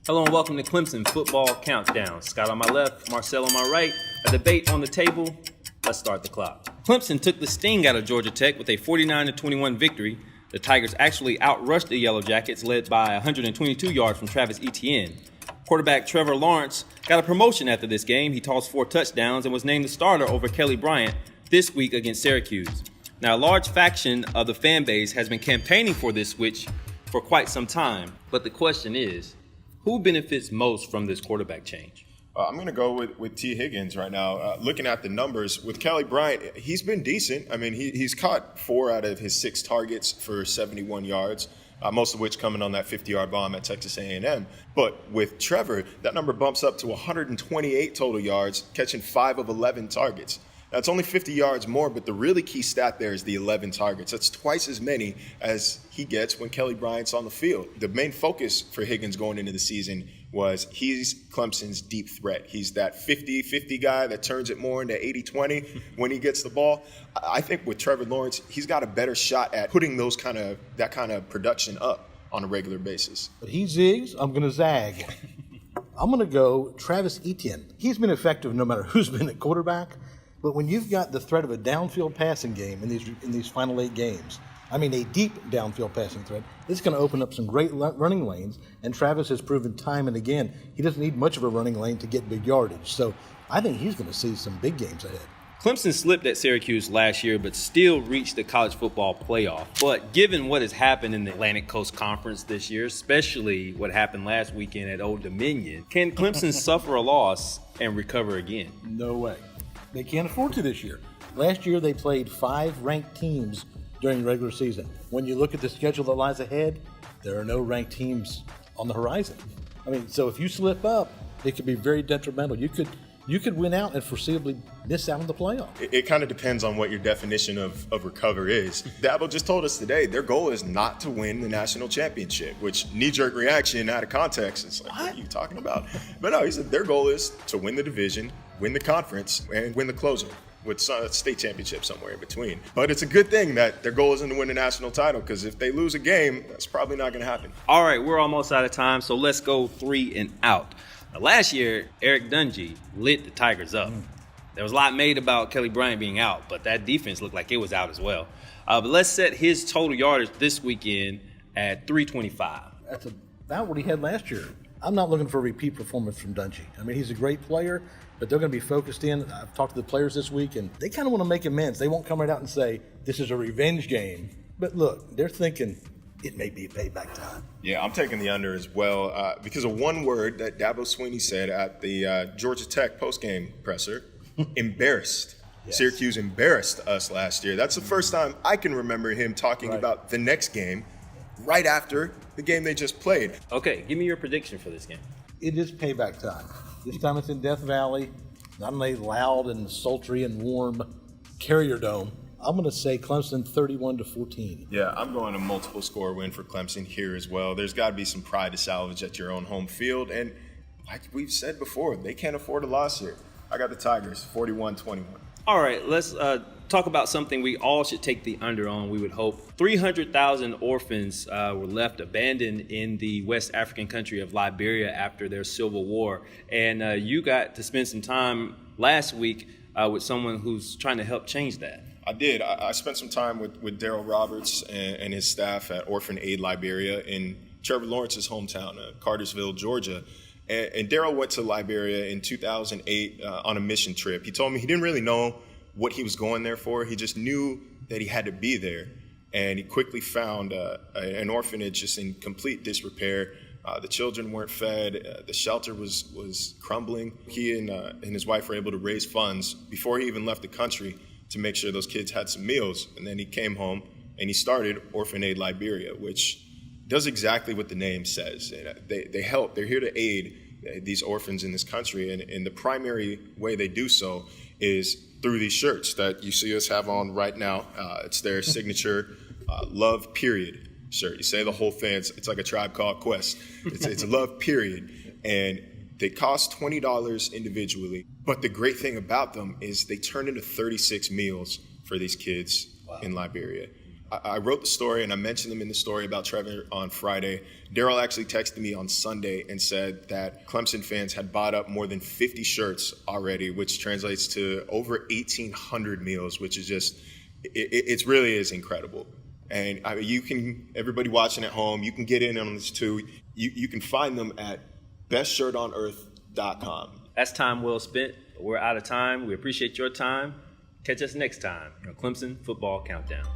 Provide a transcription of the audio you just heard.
Hello and welcome to Clemson Football Countdown. Scott on my left, Marcel on my right. A debate on the table. Let's start the clock. Clemson took the sting out of Georgia Tech with a 49-21 victory. The Tigers actually outrushed the Yellow Jackets, led by 122 yards from Travis Etienne. Quarterback Trevor Lawrence got a promotion after this game. He tossed 4 touchdowns and was named the starter over Kelly Bryant this week against Syracuse. Now, a large faction of the fan base has been campaigning for this switch for quite some time. But the question is, who benefits most from this quarterback change? I'm going to go with T. Higgins right now. Looking at the numbers, with Kelly Bryant, he's been decent. I mean, he's caught 4 out of his 6 targets for 71 yards, most of which coming on that 50-yard bomb at Texas A&M. But with Trevor, that number bumps up to 128 total yards, catching 5 of 11 targets. That's only 50 yards more, but the really key stat there is the 11 targets. That's twice as many as he gets when Kelly Bryant's on the field. The main focus for Higgins going into the season was he's Clemson's deep threat. He's that 50-50 guy that turns it more into 80-20 when he gets the ball. I think with Trevor Lawrence, he's got a better shot at putting that kind of production up on a regular basis. But he zigs, I'm going to zag. I'm going to go Travis Etienne. He's been effective no matter who's been at quarterback. But when you've got the threat of a downfield passing game in these final 8 games, I mean a deep downfield passing threat, it's going to open up some great running lanes. And Travis has proven time and again he doesn't need much of a running lane to get big yardage. So I think he's going to see some big games ahead. Clemson slipped at Syracuse last year, but still reached the college football playoff. But given what has happened in the Atlantic Coast Conference this year, especially what happened last weekend at Old Dominion, can Clemson suffer a loss and recover again? No way. They can't afford to this year. Last year, they played 5 ranked teams during the regular season. When you look at the schedule that lies ahead, there are no ranked teams on the horizon. I mean, so if you slip up, it could be very detrimental. You could win out and foreseeably miss out on the playoff. It kind of depends on what your definition of recover is. Dabo just told us today their goal is not to win the national championship, which knee-jerk reaction out of context. It's like, what are you talking about? But no, he said their goal is to win the division, win the conference, and win the closer with a state championship somewhere in between. But it's a good thing that their goal isn't to win a national title, because if they lose a game, that's probably not going to happen. All right, we're almost out of time, so let's go 3 and out. Now, last year, Eric Dungy lit the Tigers up. There was a lot made about Kelly Bryant being out, but that defense looked like it was out as well. But let's set his total yardage this weekend at 325. That's about what he had last year. I'm not looking for a repeat performance from Dungy. I mean, he's a great player, but they're going to be focused in. I've talked to the players this week, and they kind of want to make amends. They won't come right out and say, this is a revenge game. But look, they're thinking it may be a payback time. Yeah, I'm taking the under as well because of one word that Dabo Swinney said at the Georgia Tech postgame presser, embarrassed. Yes. Syracuse embarrassed us last year. That's the first time I can remember him talking about the next game right after the game they just played. Okay, give me your prediction for this game. It is payback time. This time it's in Death Valley, not in a loud and sultry and warm Carrier Dome. I'm going to say Clemson 31-14. Yeah, I'm going a multiple score win for Clemson here as well. There's got to be some pride to salvage at your own home field. And like we've said before, they can't afford a loss here. I got the Tigers, 41-21. All right, let's talk about something we all should take the under on, we would hope. 300,000 orphans were left abandoned in the West African country of Liberia after their civil war. And you got to spend some time last week with someone who's trying to help change that. I did. I spent some time with Daryl Roberts and his staff at Orphan Aid Liberia in Trevor Lawrence's hometown, Cartersville, Georgia. And Daryl went to Liberia in 2008 on a mission trip. He told me he didn't really know what he was going there for. He just knew that he had to be there. And he quickly found an orphanage just in complete disrepair. The children weren't fed. The shelter was crumbling. He and his wife were able to raise funds before he even left the country to make sure those kids had some meals. And then he came home and he started Orphan Aid Liberia, which does exactly what the name says. They help. They're here to aid these orphans in this country. And the primary way they do so is through these shirts that you see us have on right now. It's their signature love period shirt. You say the whole thing. It's like a Tribe Called Quest. It's love period. And they cost $20 individually. But the great thing about them is they turn into 36 meals for these kids in Liberia. I wrote the story and I mentioned him in the story about Trevor on Friday. Daryl actually texted me on Sunday and said that Clemson fans had bought up more than 50 shirts already, which translates to over 1,800 meals, which is just, it really is incredible. And everybody watching at home, you can get in on this too. You can find them at bestshirtonearth.com. That's time well spent. We're out of time. We appreciate your time. Catch us next time on Clemson Football Countdown.